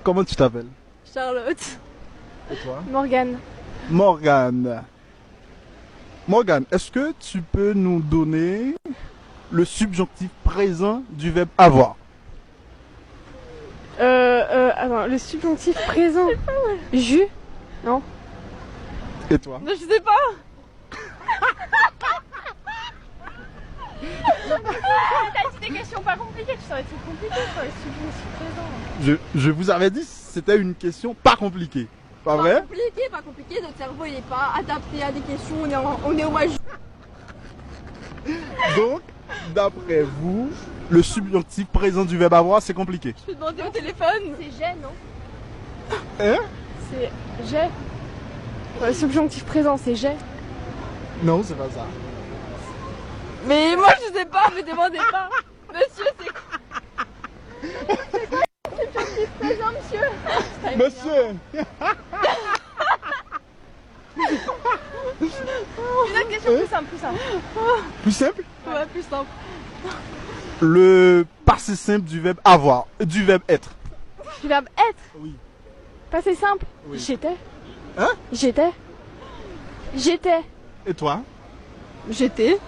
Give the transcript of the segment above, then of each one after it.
Comment tu t'appelles? Charlotte. Et toi? Morgane. Morgane. Morgane, est-ce que tu peux nous donner le subjonctif présent du verbe avoir? Attends, le subjonctif présent. Jus? Non. Et toi? Non, je sais pas. T'as dit des questions pas compliquées, tu saurais être compliqué sur les subjonctifs présents. Je vous avais dit c'était une question pas compliquée. Pas vrai? Pas compliqué, notre cerveau il est pas adapté à des questions, on est au majeur. Donc, d'après vous, le subjonctif présent du verbe avoir, c'est compliqué. Je peux demander au téléphone. C'est j'ai, non? Hein? C'est j'ai. Le subjonctif présent, c'est j'ai. Non, c'est pas ça. Mais moi je sais pas, me demandez pas. Monsieur, c'est quoi? C'est quoi le subjonctif présent, monsieur? Monsieur! Une autre question plus simple, plus simple. Plus simple? Ouais, plus simple. Le passé simple du verbe avoir, du verbe être. Du verbe être? Oui. Passé simple? Oui. J'étais. Hein? J'étais. J'étais. Et toi? J'étais.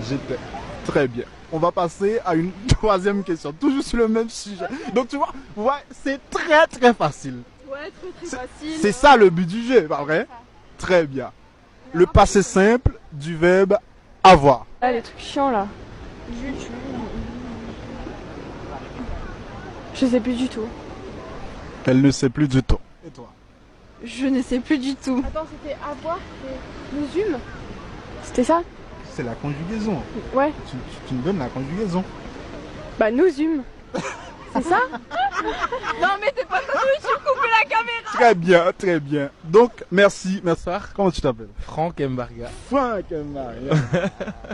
J'étais. Très bien. On va passer à une troisième question, toujours sur le même sujet. Donc tu vois, ouais, c'est très très facile. Ouais, très facile. C'est ça le but du jeu, pas vrai? Très bien. Le passé simple du verbe avoir. Ah, les trucs chiants là. Je sais plus du tout. Elle ne sait plus du tout. Et toi? Je ne sais plus du tout. Attends, c'était avoir, nous humes. C'était ça? C'est la conjugaison. Ouais. Tu me donnes la conjugaison. Bah, nous humes. C'est ça? Non, mais t'es pas connu, tu me coupes la caméra. Très bien, très bien. Donc, merci. Bonsoir. Comment tu t'appelles? Franck Mbarga. Franck Mbarga.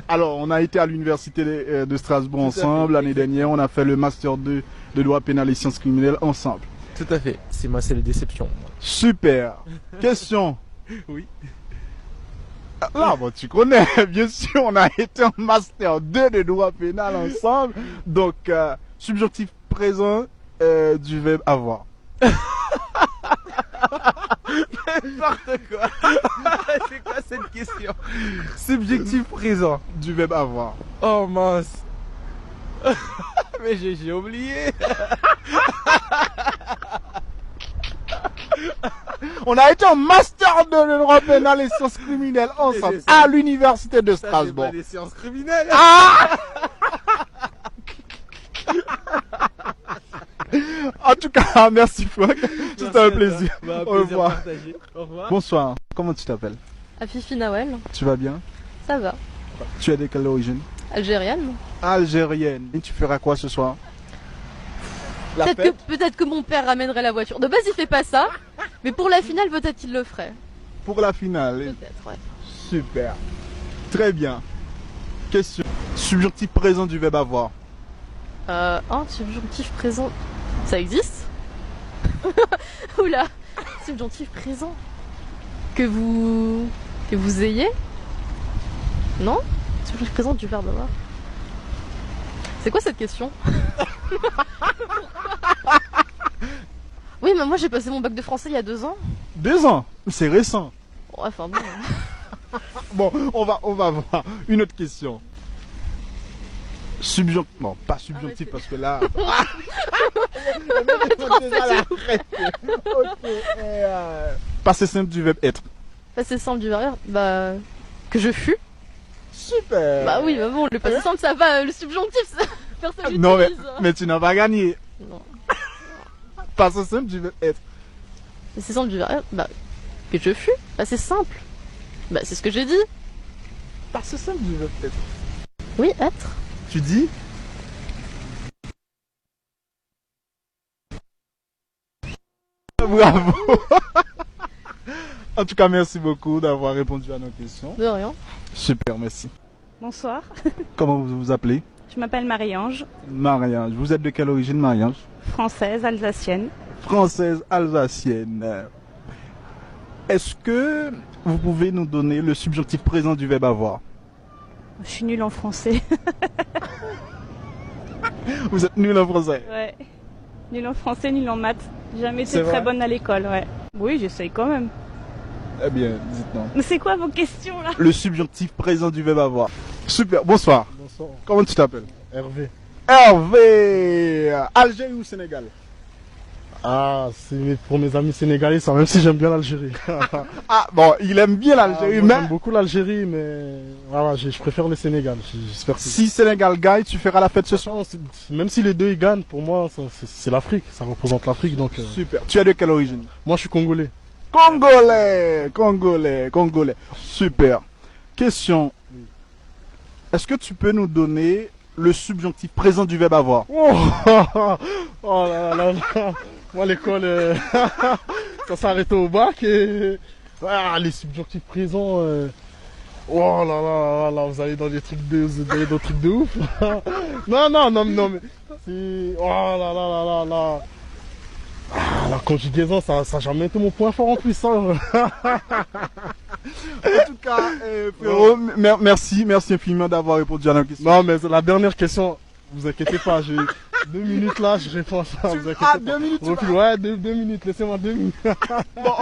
Alors, on a été à l'université de Strasbourg ensemble l'année dernière. On a fait le Master 2 de droit pénal et sciences criminelles ensemble. Tout à fait. C'est moi, c'est la déception. Super. Question. Oui. Ah bon, tu connais, bien sûr, on a été en Master 2 de droit pénal ensemble. Donc, subjonctif présent du verbe avoir. N'importe quoi. C'est quoi cette question? Subjectif présent. Du verbe avoir. Oh mince. Mais j'ai oublié. On a été en Master 2 de droit pénal et sciences criminelles ensemble à l'université de Ça, Strasbourg. c'est pas des sciences criminelles. Ah En tout cas, merci Franck. C'était un plaisir. Bah, Au revoir. partagé. Au revoir. Bonsoir. Comment tu t'appelles? Afifi Nawel, Tu vas bien? ça va. Tu es de quelle origine? Algérienne. Algérienne. Et tu feras quoi ce soir? La Peut-être fête? peut-être que mon père ramènerait la voiture. De base, il fait pas ça, mais pour la finale, peut-être qu'il le ferait. Pour la finale. Peut-être, ouais. Super. Très bien. Question. Subjonctif présent du verbe avoir. Subjonctif présent. Ça existe? Oula, subjonctif présent. Que vous ayez? Non? Subjonctif présent du verbe avoir. C'est quoi cette question? Oui, mais moi j'ai passé mon bac de français il y a 2 ans. 2 ans. C'est récent. Ouais, enfin bon. Bon, on va voir. Une autre question. Subjonctif. Non, pas subjonctif parce que là. Ok. Passé simple du verbe être. Passé simple du verbe, bah. Que je fus. Super. Bah oui, mais bon, le passé simple ça va, le subjonctif, ça... personne Non, l'utilise. mais tu n'as pas gagné. Non. Passé simple du verbe être. Passé simple du verbe, bah. Que je fus. Passé simple. Bah, c'est ce que j'ai dit. Passé simple du verbe être. Oui, être. Tu dis. Bravo. En tout cas, merci beaucoup d'avoir répondu à nos questions. De rien. Super, merci. Bonsoir, Comment vous vous appelez? je m'appelle Marie-Ange, Marie-Ange. Vous êtes de quelle origine, Marie-Ange? française, alsacienne. Française alsacienne. Est-ce que vous pouvez nous donner le subjonctif présent du verbe avoir? Je suis nulle en français. Vous êtes nul en français. Ouais. Nul en français, nul en maths. J'ai jamais C'est été très vrai bonne à l'école, ouais. Oui, j'essaye quand même. Eh bien, dites-moi. Mais c'est quoi vos questions là? Le subjonctif présent du verbe avoir. Super, bonsoir. Bonsoir. Comment tu t'appelles? Hervé. Hervé. Algérie ou Sénégal? Ah, c'est pour mes amis sénégalais, ça, même si j'aime bien l'Algérie. Ah, bon, il aime bien l'Algérie, Moi, mais j'aime beaucoup l'Algérie, mais voilà, je préfère le Sénégal. J'espère que si Sénégal gagne, tu feras la fête ce soir. même si les deux ils gagnent, pour moi, c'est l'Afrique, ça représente l'Afrique. Donc, Super. Tu es de quelle origine? moi, je suis congolais. Congolais, Congolais, Congolais. Super. Question. Est-ce que tu peux nous donner le subjonctif présent du verbe avoir? Oh, oh là là là. Moi, l'école, ça s'est arrêté au bac et les subjonctifs présents. Oh là là là là, vous allez dans des trucs de ouf. Non, non, non, non, mais c'est. Oh là là là là là. Ah, la conjugaison, ça a jamais été mon point fort en plus. Hein. En tout cas, frérot, merci infiniment d'avoir répondu à nos questions. Non, mais la dernière question, vous inquiétez pas, j'ai 2 minutes là, je réponds à ça. Vous inquiétez Ah, pas. 2 minutes, tu Refile, ouais, 2 minutes, laissez-moi 2 minutes. Bon,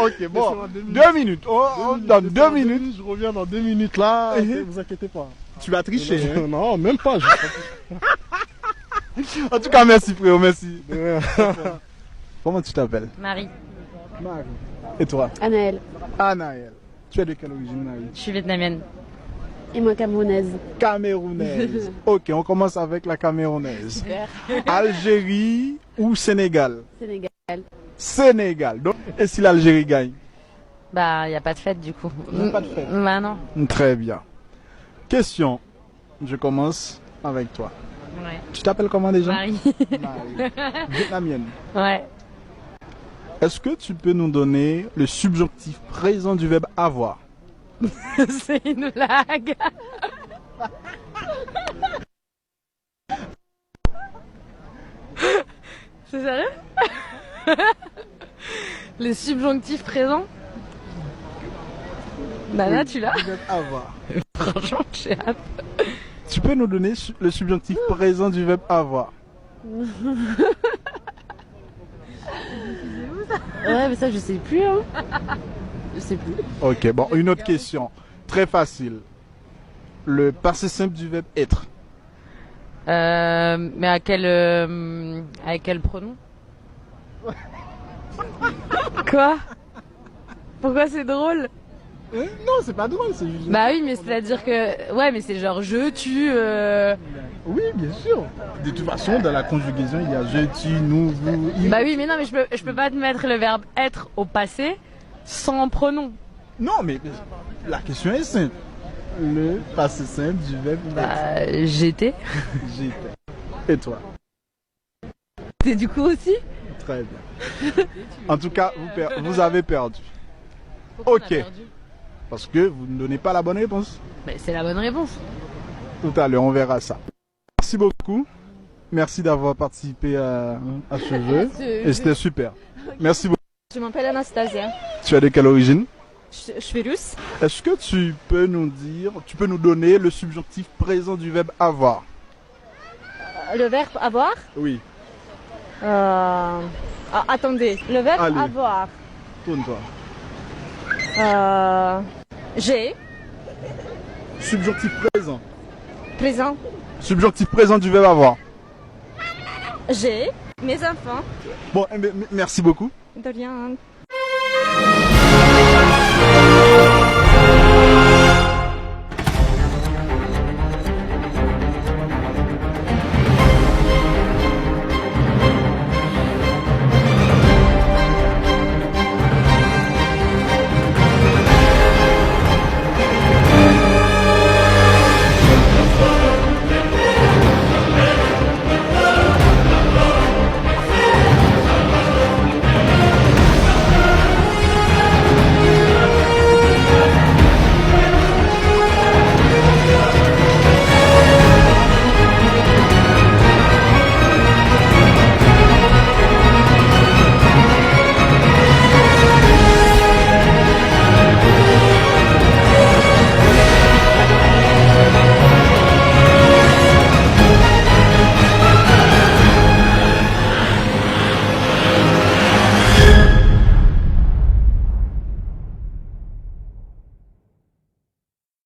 ok, bon. Laissez-moi 2 minutes. 2 minutes. On donne 2 minutes. Je reviens dans 2 minutes là, Mhm. vous inquiétez pas. Tu vas tricher. Hein? Non, même pas. En tout cas, merci, frérot, merci. Ouais. Comment tu t'appelles? Marie. Marie. Et toi? Anaël. Anaël. Tu es de quelle origine, Marie? Je suis vietnamienne. Et moi camerounaise. Camerounaise. Ok, on commence avec la camerounaise. Super. Algérie ou Sénégal? Sénégal. Sénégal. Donc, et si l'Algérie gagne? Bah, y a pas de fête du coup. Y a pas de fête. Bah non. Très bien. Question. Je commence avec toi. Ouais. Tu t'appelles comment déjà? Marie. Marie. Vietnamienne. Ouais. Est-ce que tu peux nous donner le subjonctif présent du verbe avoir? C'est une blague. C'est sérieux? Les subjonctifs présents? Bah là, tu l'as. Du verbe avoir. Franchement, j'ai hâte. Tu peux nous donner le subjonctif présent du verbe avoir? Ouais, mais ça, je sais plus, hein. Je sais plus. Ok, bon, une autre question. Très facile. Le passé simple du verbe être. Mais à quel pronom? Quoi? Pourquoi c'est drôle? Non, c'est pas drôle, c'est juste. Bah oui, mais c'est-à-dire que... Ouais, mais c'est genre je, tu... Oui, bien sûr. De toute façon, dans la conjugaison, il y a je, tu, nous, vous, il. Bah oui, mais non, mais je peux pas te mettre le verbe être au passé sans pronom. Non, mais la question est simple. Le passé simple du verbe être. Bah, j'étais. J'étais. Et toi? T'es du coup aussi? Très bien. En tout cas, vous avez perdu. Ok. Parce que vous ne donnez pas la bonne réponse. Bah, c'est la bonne réponse. Tout à l'heure, on verra ça. Merci beaucoup. Merci d'avoir participé à ce jeu. Et c'était super. Merci beaucoup. Je m'appelle Anastasia. Tu es de quelle origine? Je suis russe. Est-ce que tu peux nous donner le subjonctif présent du verbe avoir? Le verbe avoir. Oui. Attendez. Le verbe Allez. avoir. Tourne-toi. J'ai. Subjonctif présent. Présent. Subjonctif présent du verbe avoir. J'ai. Mes enfants. Bon, merci beaucoup. De rien.